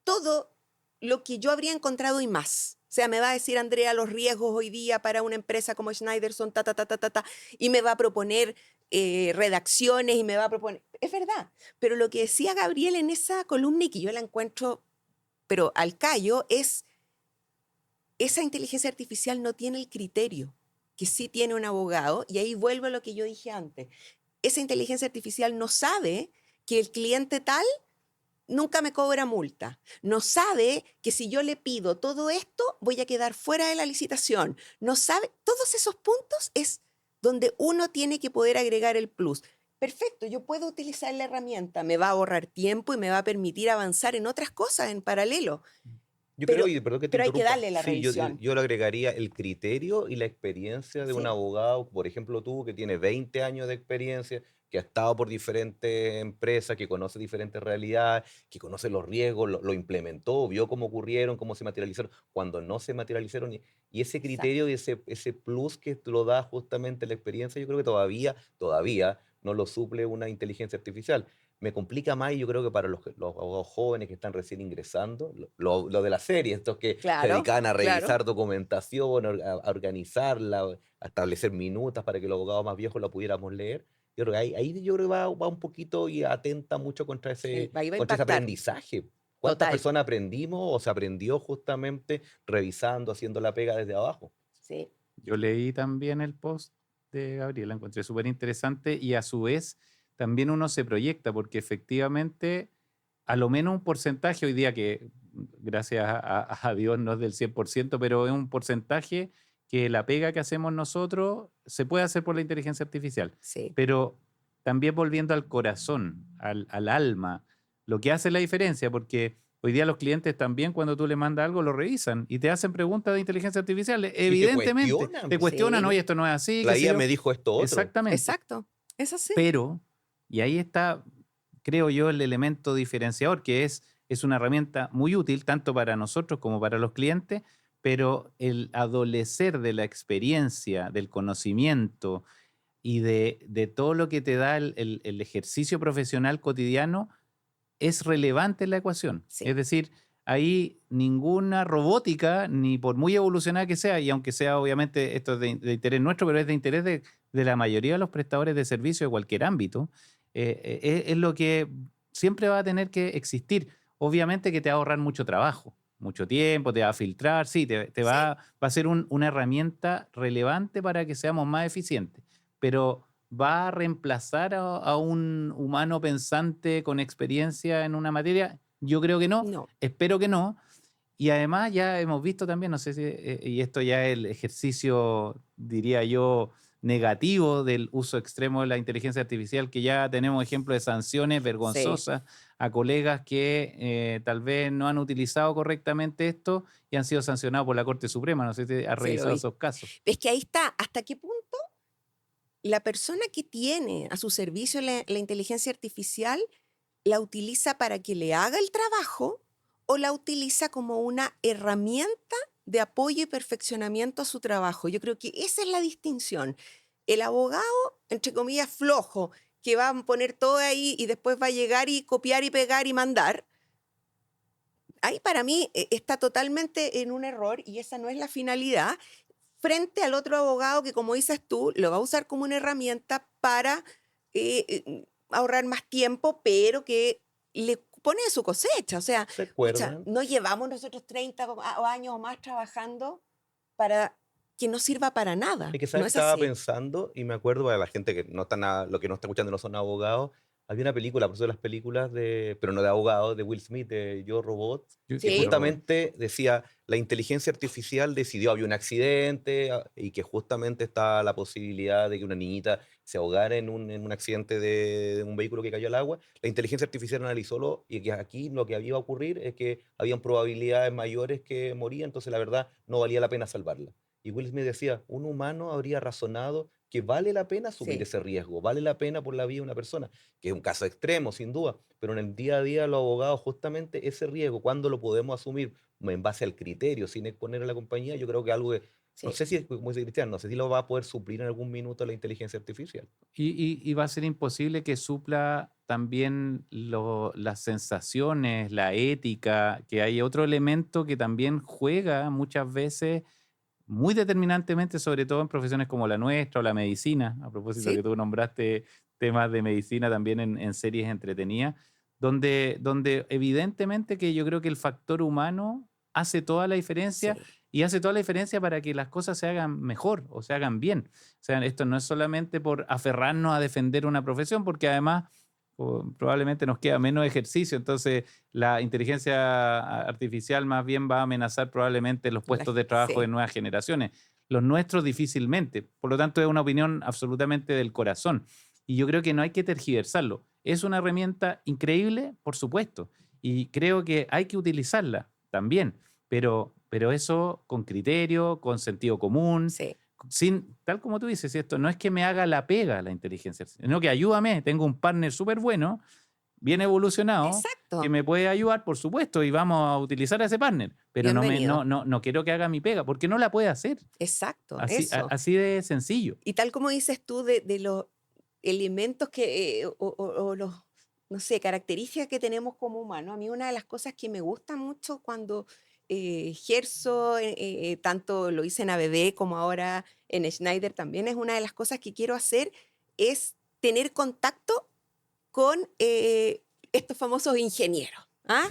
Speaker 2: todo lo que yo habría encontrado y más. O sea, me va a decir, Andrea, los riesgos hoy día para una empresa como Schneider son ta, ta, ta, ta, ta, ta, y me va a proponer redacciones y me va a proponer... Es verdad, pero lo que decía Gabriel en esa columna y que yo la encuentro, pero al callo, es esa inteligencia artificial no tiene el criterio que sí tiene un abogado, y ahí vuelvo a lo que yo dije antes. Esa inteligencia artificial no sabe que el cliente tal nunca me cobra multa. No sabe que si yo le pido todo esto, voy a quedar fuera de la licitación. No sabe, todos esos puntos es donde uno tiene que poder agregar el plus. Perfecto, yo puedo utilizar la herramienta, me va a ahorrar tiempo y me va a permitir avanzar en otras cosas en paralelo.
Speaker 1: Yo
Speaker 2: Pero,
Speaker 1: creo, y perdón que te
Speaker 2: pero hay que
Speaker 1: interrumpa,
Speaker 2: darle la
Speaker 1: sí,
Speaker 2: revisión.
Speaker 1: yo le agregaría el criterio y la experiencia de un
Speaker 2: Sí,
Speaker 1: abogado, por ejemplo tú, que tiene 20 años de experiencia, que ha estado por diferentes empresas, que conoce diferentes realidades, que conoce los riesgos, lo implementó, vio cómo ocurrieron, cómo se materializaron, cuando no se materializaron, y ese criterio
Speaker 2: exacto.
Speaker 1: y ese plus que te lo da justamente la experiencia, yo creo que todavía no lo suple una inteligencia artificial. Me complica más y yo creo que para los abogados jóvenes que están recién ingresando, lo de la serie, estos que se
Speaker 2: Claro,
Speaker 1: dedicaban a
Speaker 2: claro.
Speaker 1: revisar documentación, a organizarla, a establecer minutas para que los abogados más viejos la pudiéramos leer. Yo creo que ahí yo creo que va un poquito y atenta mucho
Speaker 2: Sí, ahí va a
Speaker 1: contra ese
Speaker 2: impactar.
Speaker 1: aprendizaje. ¿Cuántas
Speaker 2: Total.
Speaker 1: personas aprendimos o se aprendió justamente revisando, haciendo la pega desde abajo?
Speaker 2: Sí,
Speaker 3: Yo leí también el post de Gabriela, encontré súper interesante y a su vez también uno se proyecta porque efectivamente a lo menos un porcentaje hoy día que gracias a Dios no es del 100%, pero es un porcentaje que la pega que hacemos nosotros se puede hacer por la inteligencia artificial.
Speaker 2: sí.
Speaker 3: Pero también volviendo al corazón, al alma, lo que hace la diferencia, porque hoy día los clientes también cuando tú le mandas algo lo revisan y te hacen preguntas de inteligencia artificial.
Speaker 1: Y te
Speaker 3: Evidentemente, te
Speaker 1: cuestionan.
Speaker 3: cuestionan,
Speaker 2: Sí,
Speaker 3: oye, esto no es así, qué
Speaker 1: La
Speaker 3: sé
Speaker 1: IA
Speaker 3: yo.
Speaker 1: me dijo esto otro.
Speaker 3: Exactamente.
Speaker 2: exacto. Es así.
Speaker 3: Pero, y ahí está, creo yo, el elemento diferenciador, que es una herramienta muy útil tanto para nosotros como para los clientes, pero el adolecer de la experiencia, del conocimiento y de todo lo que te da el ejercicio profesional cotidiano es relevante en la ecuación. Es
Speaker 2: Sí,
Speaker 3: decir, ahí ninguna robótica, ni por muy evolucionada que sea, y aunque sea obviamente esto es de interés nuestro, pero es de interés de la mayoría de los prestadores de servicio de cualquier ámbito, es lo que siempre va a tener que existir. Obviamente que te va a ahorrar mucho trabajo, mucho tiempo, te va a filtrar, sí,
Speaker 2: sí.
Speaker 3: va a ser una herramienta relevante para que seamos más eficientes, pero ¿va a reemplazar a un humano pensante con experiencia en una materia? Yo creo que no,
Speaker 2: No,
Speaker 3: espero que no. Y además ya hemos visto también, no sé si, y esto ya es el ejercicio, diría yo, negativo del uso extremo de la inteligencia artificial, que ya tenemos ejemplos de sanciones
Speaker 2: sí.
Speaker 3: vergonzosas a colegas que tal vez no han utilizado correctamente esto y han sido sancionados por la Corte Suprema. No sé si has
Speaker 2: Sí, lo
Speaker 3: revisado
Speaker 2: vi.
Speaker 3: esos casos.
Speaker 2: Es que ahí está, ¿hasta qué punto la persona que tiene a su servicio la inteligencia artificial la utiliza para que le haga el trabajo o la utiliza como una herramienta de apoyo y perfeccionamiento a su trabajo? Yo creo que esa es la distinción. El abogado, entre comillas, flojo, que va a poner todo ahí y después va a llegar y copiar y pegar y mandar, ahí para mí está totalmente en un error y esa no es la finalidad, frente al otro abogado que, como dices tú, lo va a usar como una herramienta para ahorrar más tiempo, pero que le pone de su cosecha. O sea,
Speaker 1: ¿Se
Speaker 2: pucha,
Speaker 1: acuerdan?
Speaker 2: no llevamos nosotros 30 años o más trabajando para que no sirva para
Speaker 1: Es
Speaker 2: nada.
Speaker 1: que
Speaker 2: No
Speaker 1: sabes que
Speaker 2: es
Speaker 1: estaba
Speaker 2: así.
Speaker 1: pensando y me acuerdo para la gente que no está nada, lo que no está escuchando no son abogados. Había una película, por eso de las películas de, pero no de abogados, de Will Smith, de Yo Robot, que
Speaker 3: Yo
Speaker 2: Sí,
Speaker 3: robot.
Speaker 1: justamente decía la inteligencia artificial decidió, había un accidente y que justamente está la posibilidad de que una niñita se ahogara en un accidente de un vehículo que cayó al agua. La inteligencia artificial analizólo y que aquí lo que iba a ocurrir es que habían probabilidades mayores que moría, entonces la verdad no valía la pena salvarla. Y Will Smith decía, un humano habría razonado que vale la pena asumir
Speaker 2: sí.
Speaker 1: ese riesgo, vale la pena por la vida de una persona, que es un caso extremo, sin duda, pero en el día a día los abogados justamente ese riesgo, ¿cuándo lo podemos asumir? En base al criterio, sin exponer a la compañía, yo creo que algo que, no
Speaker 2: Sí.
Speaker 1: sé si, como dice Cristian, no sé si lo va a poder suplir en algún minuto la inteligencia artificial.
Speaker 3: Y va a ser imposible que supla también las sensaciones, la ética, que hay otro elemento que también juega muchas veces muy determinantemente, sobre todo en profesiones como la nuestra o la medicina, a propósito que
Speaker 2: Sí,
Speaker 3: tú nombraste temas de medicina también en series entretenidas, donde evidentemente que yo creo que el factor humano hace toda la diferencia
Speaker 2: sí.
Speaker 3: y hace toda la diferencia para que las cosas se hagan mejor o se hagan bien. O sea, esto no es solamente por aferrarnos a defender una profesión, porque además probablemente nos queda menos ejercicio, entonces la inteligencia artificial más bien va a amenazar probablemente los puestos de trabajo de
Speaker 2: Sí.
Speaker 3: nuevas generaciones. Los nuestros difícilmente. Por lo tanto, es una opinión absolutamente del corazón. Y yo creo que no hay que tergiversarlo. Es una herramienta increíble, por supuesto. Y creo que hay que utilizarla también. pero eso con criterio, con sentido común,
Speaker 2: Sí,
Speaker 3: tal como tú dices, esto no es que me haga la pega la inteligencia artificial, sino que ayúdame, tengo un partner súper bueno, bien evolucionado, que
Speaker 2: exacto.
Speaker 3: me puede ayudar, por supuesto, y vamos a utilizar a ese partner, pero
Speaker 2: Bienvenido.
Speaker 3: no quiero que haga mi pega, porque no la puede hacer.
Speaker 2: Exacto,
Speaker 3: Así,
Speaker 2: eso.
Speaker 3: así de sencillo.
Speaker 2: Y tal como dices tú de los elementos que, o los, no sé, características que tenemos como humanos, a mí una de las cosas que me gusta mucho cuando ejerzo, tanto lo hice en ABB como ahora en Schneider también, es una de las cosas que quiero hacer, es tener contacto con estos famosos ingenieros. ¿Ah?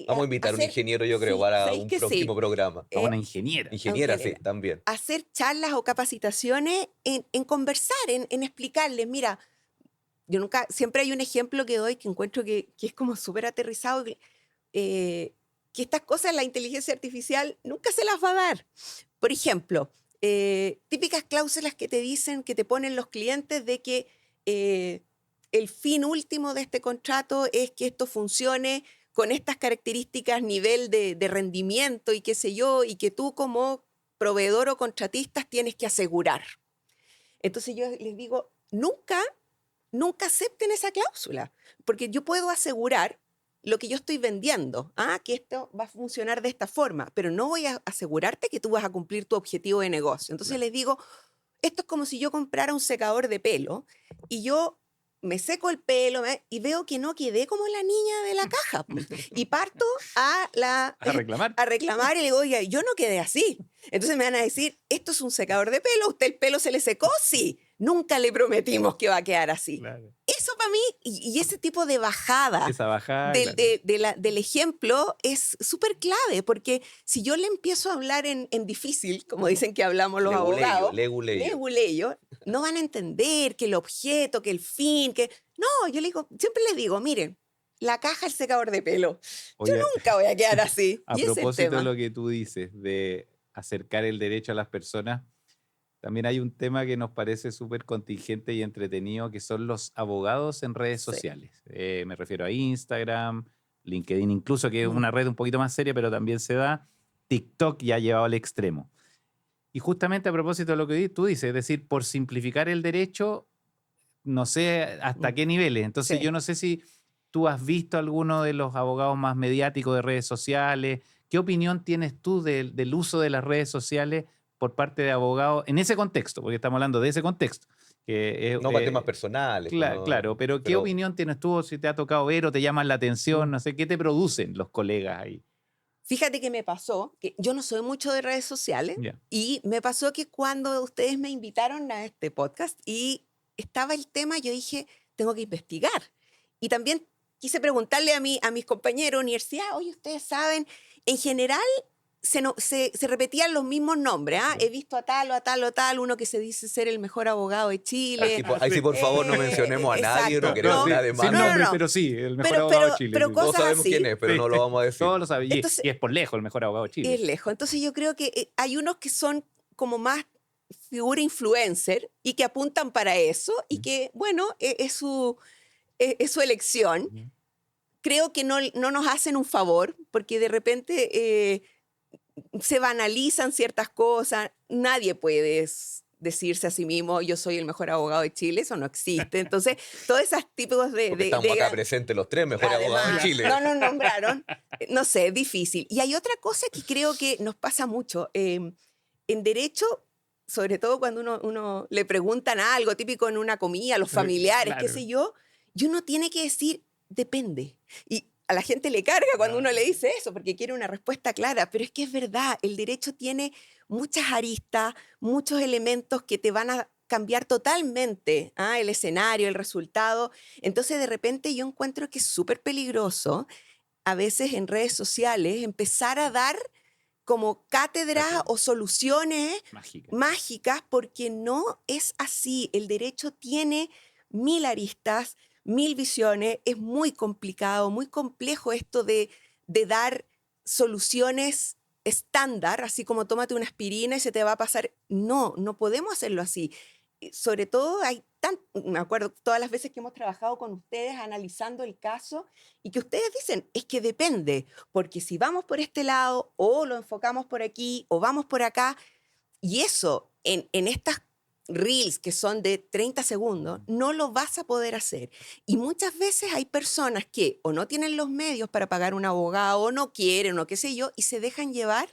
Speaker 1: Vamos a invitar a un
Speaker 2: Hacer,
Speaker 1: ingeniero, yo creo,
Speaker 2: sí,
Speaker 1: para
Speaker 2: ¿sabéis
Speaker 1: un
Speaker 2: que
Speaker 1: próximo
Speaker 2: sí?
Speaker 1: programa.
Speaker 3: A
Speaker 2: Eh,
Speaker 3: una ingeniera.
Speaker 1: Ingeniera, sí,
Speaker 2: ingeniera,
Speaker 1: también.
Speaker 2: hacer charlas o capacitaciones en conversar, en explicarles, mira, yo nunca, siempre hay un ejemplo que doy que encuentro que es como súper aterrizado, que estas cosas la inteligencia artificial nunca se las va a dar. Por ejemplo, típicas cláusulas que te dicen, que te ponen los clientes de que eh, el fin último de este contrato es que esto funcione con estas características, nivel de rendimiento y qué sé yo, y que tú como proveedor o contratistas tienes que asegurar. Entonces yo les digo, nunca acepten esa cláusula, porque yo puedo asegurar lo que yo estoy vendiendo, que esto va a funcionar de esta forma, pero no voy a asegurarte que tú vas a cumplir tu objetivo de negocio. Entonces
Speaker 3: Claro.
Speaker 2: les digo, esto es como si yo comprara un secador de pelo y yo me seco el pelo y veo que no quedé como la niña de la caja. Y parto
Speaker 3: A reclamar.
Speaker 2: a reclamar y le digo, oiga, yo no quedé así. Entonces me van a decir, esto es un secador de pelo, ¿usted el pelo se le secó? Sí, nunca le prometimos que va a quedar así.
Speaker 3: Claro.
Speaker 2: Eso para mí, y ese tipo de bajada
Speaker 3: Esa bajada,
Speaker 2: del,
Speaker 3: claro.
Speaker 2: del ejemplo es súper clave, porque si yo le empiezo a hablar en difícil, como dicen que hablamos los
Speaker 1: Leguleyo,
Speaker 2: abogados,
Speaker 1: leguleyo.
Speaker 2: leguleyo, no van a entender que el objeto, que el fin, que... No, yo le digo, siempre les digo, miren, la caja, el secador de pelo. Yo
Speaker 3: Oye,
Speaker 2: nunca voy a quedar así.
Speaker 3: a
Speaker 2: Y ese es el
Speaker 3: propósito de
Speaker 2: tema.
Speaker 3: lo que tú dices, de acercar el derecho a las personas, también hay un tema que nos parece súper contingente y entretenido, que son los abogados en redes
Speaker 2: Sí.
Speaker 3: sociales. Me refiero a Instagram, LinkedIn incluso, que es
Speaker 2: Mm.
Speaker 3: una red un poquito más seria, pero también se da. TikTok ya ha llevado al extremo. Y justamente a propósito de lo que tú dices, es decir, por simplificar el derecho, no sé hasta
Speaker 2: Mm.
Speaker 3: qué niveles. Entonces
Speaker 2: Sí.
Speaker 3: yo no sé si tú has visto alguno de los abogados más mediáticos de redes sociales. ¿Qué opinión tienes tú del uso de las redes sociales por parte de abogados en ese contexto? Porque estamos hablando de ese contexto. Que,
Speaker 1: No para temas personales. Pues
Speaker 3: claro, pero ¿qué opinión tienes tú? Si te ha tocado ver o te llaman la atención, no sé, ¿qué te producen los colegas ahí?
Speaker 2: Fíjate que me pasó, que yo no soy mucho de redes sociales,
Speaker 3: Ya.
Speaker 2: y me pasó que cuando ustedes me invitaron a este podcast y estaba el tema, yo dije, tengo que investigar. Y también quise preguntarle a mis compañeros de universidad, oye, ustedes saben, en general se repetían los mismos nombres. He visto a tal o a tal o tal, uno que se dice ser el mejor abogado de Chile.
Speaker 1: Ahí sí, por favor, no mencionemos a nadie, no queremos
Speaker 2: No,
Speaker 1: nada de
Speaker 3: sin
Speaker 1: malo.
Speaker 3: nombre,
Speaker 2: no.
Speaker 3: pero sí, el mejor abogado de Chile.
Speaker 2: Pero
Speaker 3: Sí.
Speaker 1: Todos
Speaker 2: cosas
Speaker 1: sabemos quién
Speaker 2: así.
Speaker 1: es, pero
Speaker 3: Sí.
Speaker 1: no lo vamos a decir.
Speaker 3: Todos lo saben.
Speaker 2: Entonces,
Speaker 3: Y es por lejos el mejor abogado de Chile.
Speaker 2: es lejos. Entonces yo creo que hay unos que son como más figura influencer y que apuntan para eso y que, bueno, es su elección.
Speaker 3: Ujú.
Speaker 2: Creo que no nos hacen un favor porque de repente se banalizan ciertas cosas. Nadie puede decirse a sí mismo, yo soy el mejor abogado de Chile, eso no existe. Entonces, todos esos tipos
Speaker 1: Porque estamos acá presentes los tres mejores abogados de
Speaker 2: además,
Speaker 1: Chile.
Speaker 2: no nos nombraron, no sé, es difícil. Y hay otra cosa que creo que nos pasa mucho. En derecho, sobre todo cuando uno le preguntan algo típico en una comida, a los familiares, qué
Speaker 3: Claro.
Speaker 2: sé yo, y uno tiene que decir, depende. Y a la gente le carga cuando uno le dice eso, porque quiere una respuesta clara, pero es que es verdad, el derecho tiene muchas aristas, muchos elementos que te van a cambiar totalmente el escenario, el resultado. Entonces, de repente yo encuentro que es súper peligroso a veces en redes sociales empezar a dar como cátedras
Speaker 3: Cátedra.
Speaker 2: o soluciones
Speaker 3: Mágica.
Speaker 2: mágicas, porque no es así. El derecho tiene 1000 aristas, 1000 visiones, es muy complicado, muy complejo esto de dar soluciones estándar, así como tómate una aspirina y se te va a pasar. No podemos hacerlo así. sobre todo me acuerdo todas las veces que hemos trabajado con ustedes analizando el caso y que ustedes dicen, es que depende, porque si vamos por este lado o lo enfocamos por aquí o vamos por acá, y eso en estas reels que son de 30 segundos, no lo vas a poder hacer. Y muchas veces hay personas que o no tienen los medios para pagar un abogado o no quieren o qué sé yo, y se dejan llevar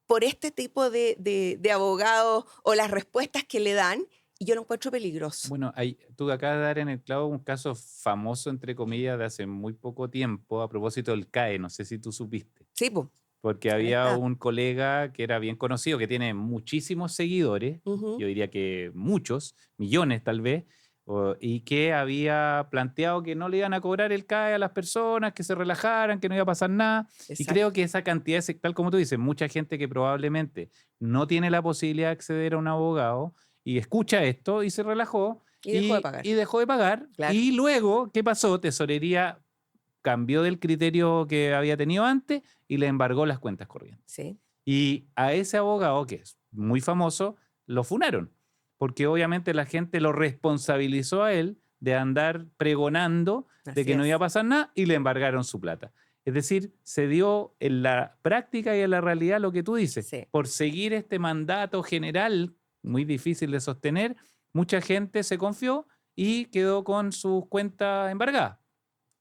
Speaker 2: por este tipo de abogados o las respuestas que le dan, y yo lo encuentro peligroso.
Speaker 3: Bueno, tú acabas de dar en el clavo un caso famoso, entre comillas, de hace muy poco tiempo, a propósito del CAE, no sé si tú supiste.
Speaker 2: Sí, pues.
Speaker 3: Porque
Speaker 2: Ahí
Speaker 3: había
Speaker 2: está.
Speaker 3: un colega que era bien conocido, que tiene muchísimos seguidores,
Speaker 2: Ujú.
Speaker 3: yo diría que muchos, millones tal vez, y que había planteado que no le iban a cobrar el CAE a las personas, que se relajaran, que no iba a pasar nada. Y creo
Speaker 2: Exacto.
Speaker 3: que esa cantidad, tal como tú dices, mucha gente que probablemente no tiene la posibilidad de acceder a un abogado y escucha esto y se relajó
Speaker 2: Y dejó de pagar.
Speaker 3: y dejó de pagar.
Speaker 2: Claro.
Speaker 3: Y luego, ¿qué pasó? Tesorería cambió del criterio que había tenido antes y le embargó las cuentas corrientes.
Speaker 2: Sí.
Speaker 3: Y a ese abogado, que es muy famoso, lo funaron, porque obviamente la gente lo responsabilizó a él de andar pregonando de
Speaker 2: Así
Speaker 3: que no iba a
Speaker 2: es.
Speaker 3: pasar nada y le embargaron su plata. Es decir, se dio en la práctica y en la realidad lo que tú dices.
Speaker 2: Sí.
Speaker 3: Por seguir este mandato general, muy difícil de sostener, mucha gente se confió y quedó con sus cuentas embargadas.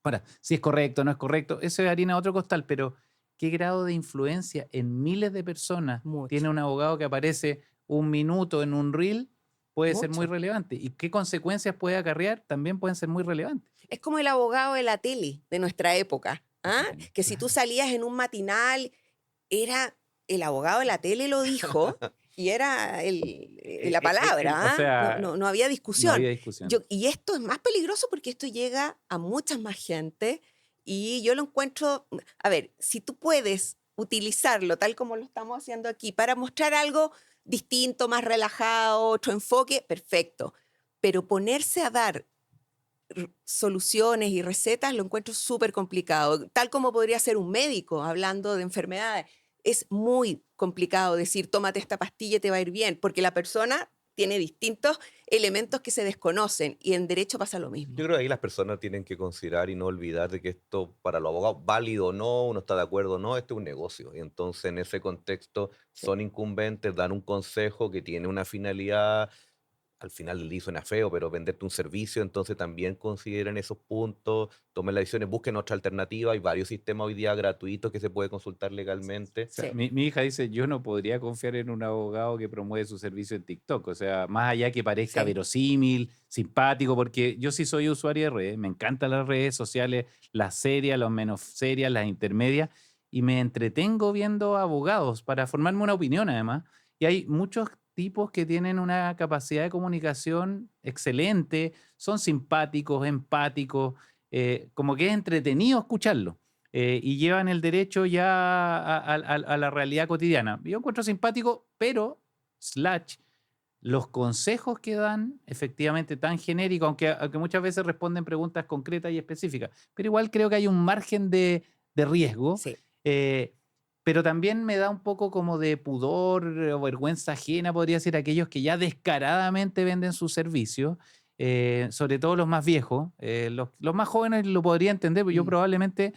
Speaker 3: Ahora, si es correcto o no es correcto, eso es harina de otro costal, pero ¿qué grado de influencia en miles de personas tiene
Speaker 2: Mucho.
Speaker 3: un abogado que aparece un minuto en un reel? Puede ser muy
Speaker 2: Mucho.
Speaker 3: relevante. ¿Y qué consecuencias puede acarrear? También pueden ser muy relevantes.
Speaker 2: Es como el abogado de la tele de nuestra época, ¿ah?
Speaker 3: Bueno,
Speaker 2: Que si tú
Speaker 3: claro.
Speaker 2: salías en un matinal, era el abogado de la tele lo dijo y era la palabra,
Speaker 3: O
Speaker 2: ¿ah?
Speaker 3: sea,
Speaker 2: No había
Speaker 3: no
Speaker 2: discusión.
Speaker 3: había discusión.
Speaker 2: Y esto es más peligroso porque esto llega a muchas más gente y yo lo encuentro, a ver, si tú puedes utilizarlo tal como lo estamos haciendo aquí para mostrar algo distinto, más relajado, otro enfoque, perfecto. Pero ponerse a dar soluciones y recetas lo encuentro súper complicado, tal como podría ser un médico hablando de enfermedades. Es muy complicado decir, tómate esta pastilla y te va a ir bien, porque la persona tiene distintos elementos que se desconocen y en derecho pasa lo
Speaker 1: Yo
Speaker 2: mismo.
Speaker 1: creo que ahí las personas tienen que considerar y no olvidar de que esto, para los abogados, válido o no, uno está de acuerdo o no, esto es un negocio. Y entonces, en ese contexto,
Speaker 2: Sí,
Speaker 1: son incumbentes, dan un consejo que tiene una finalidad. Al final del día suena feo, pero venderte un servicio, entonces también consideren esos puntos, tomen las decisiones, busquen otra alternativa. Hay varios sistemas hoy día gratuitos que se puede consultar legalmente.
Speaker 3: O sea,
Speaker 2: sí,
Speaker 3: mi hija dice, yo no podría confiar en un abogado que promueve su servicio en TikTok. O sea, más allá que parezca
Speaker 2: sí.
Speaker 3: verosímil, simpático, porque yo sí soy usuario de redes, me encantan las redes sociales, las serias, las menos serias, las intermedias, y me entretengo viendo abogados para formarme una opinión además. Y hay muchos tipos que tienen una capacidad de comunicación excelente, son simpáticos, empáticos, como que es entretenido escucharlo y llevan el derecho ya a la realidad cotidiana. Yo encuentro simpático, pero, slash, los consejos que dan, efectivamente tan genéricos, aunque muchas veces responden preguntas concretas y específicas, pero igual creo que hay un margen de riesgo,
Speaker 2: Sí.
Speaker 3: eh, pero también me da un poco como de pudor o vergüenza ajena, podría ser, aquellos que ya descaradamente venden sus servicios, sobre todo los más viejos. Los más jóvenes lo podría entender, pero yo
Speaker 2: Mm.
Speaker 3: probablemente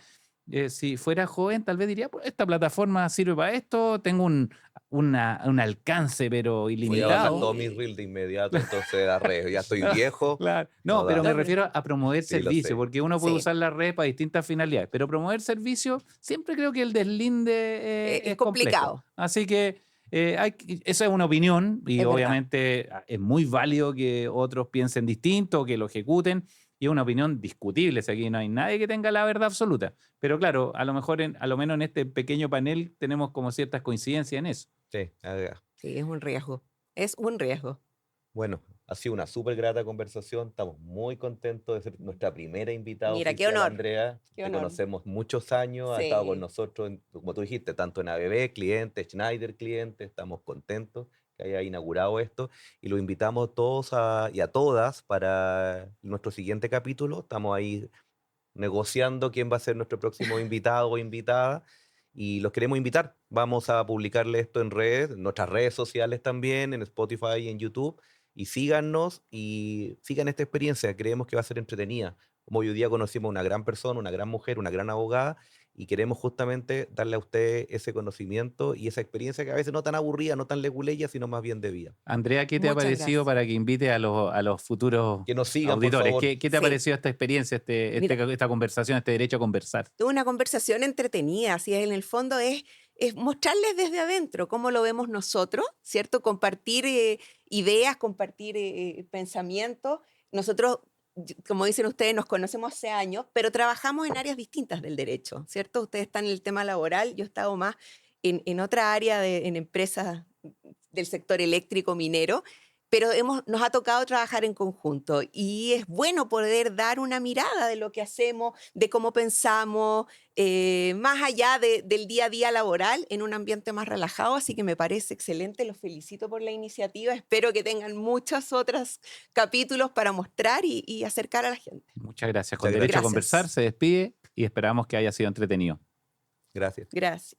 Speaker 3: si fuera joven, tal vez diría, pues esta plataforma sirve para esto, tengo un alcance, pero
Speaker 1: Voy a bajar
Speaker 3: ilimitado.
Speaker 1: todos mis
Speaker 2: Sí,
Speaker 1: reels de inmediato, entonces de las redes. Ya estoy viejo,
Speaker 3: Claro.
Speaker 1: no
Speaker 3: No, pero
Speaker 1: da.
Speaker 3: me
Speaker 2: no, pero
Speaker 3: refiero a promover
Speaker 1: Sí, lo
Speaker 3: servicios,
Speaker 1: sé.
Speaker 3: porque uno puede
Speaker 2: sí,
Speaker 3: usar la red para distintas finalidades, pero promover servicios, siempre creo que el deslinde
Speaker 2: es
Speaker 3: es complejo.
Speaker 2: complicado,
Speaker 3: Así que esa es una opinión y
Speaker 2: es verdad.
Speaker 3: obviamente es muy válido que otros piensen distinto, que lo ejecuten, y es una opinión discutible, si aquí no hay nadie que tenga la verdad absoluta. Pero claro, a lo mejor, a lo menos en este pequeño panel, tenemos como ciertas coincidencias en eso.
Speaker 1: Sí,
Speaker 2: Sí, es un riesgo. Es un riesgo.
Speaker 1: bueno, ha sido una súper grata conversación. Estamos muy contentos de ser nuestra primera invitada
Speaker 2: Mira,
Speaker 1: oficial, Andrea.
Speaker 2: qué
Speaker 1: Te
Speaker 2: honor.
Speaker 1: conocemos muchos años, has estado con
Speaker 2: Sí,
Speaker 1: nosotros, como tú dijiste, tanto en ABB, cliente, Schneider, cliente. Estamos contentos que haya inaugurado esto y lo invitamos todos y a todas para nuestro siguiente capítulo. Estamos ahí negociando quién va a ser nuestro próximo invitado o invitada y los queremos invitar. Vamos a publicarle esto en redes, en nuestras redes sociales también, en Spotify y en YouTube. y síganos y sigan esta experiencia. Creemos que va a ser entretenida. Como hoy día conocimos a una gran persona, una gran mujer, una gran abogada, y queremos justamente darle a usted ese conocimiento y esa experiencia que a veces no tan aburrida, no tan leguleya, sino más bien de vida.
Speaker 3: Andrea, ¿qué te ha
Speaker 2: Muchas
Speaker 3: parecido
Speaker 2: gracias.
Speaker 3: para que invite a los futuros
Speaker 1: Que nos sigan, por
Speaker 3: auditores?
Speaker 1: favor.
Speaker 3: ¿Qué te ha
Speaker 2: Sí.
Speaker 3: parecido esta experiencia,
Speaker 2: Mira,
Speaker 3: esta conversación, este derecho a conversar?
Speaker 2: tuve una conversación entretenida, así en el fondo es mostrarles desde adentro cómo lo vemos nosotros, ¿cierto? Compartir ideas, compartir pensamientos. Nosotros, como dicen ustedes, nos conocemos hace años, pero trabajamos en áreas distintas del derecho, ¿cierto? Ustedes están en el tema laboral, yo he estado más en otra área, en empresas del sector eléctrico minero, pero nos ha tocado trabajar en conjunto y es bueno poder dar una mirada de lo que hacemos, de cómo pensamos, más allá del día a día laboral, en un ambiente más relajado, así que me parece excelente, los felicito por la iniciativa, espero que tengan muchos otros capítulos para mostrar y acercar a la gente.
Speaker 3: Muchas gracias.
Speaker 1: Muchas
Speaker 3: Con derecho a
Speaker 2: Gracias.
Speaker 3: conversar se despide y esperamos que haya sido entretenido.
Speaker 1: Gracias.
Speaker 2: Gracias.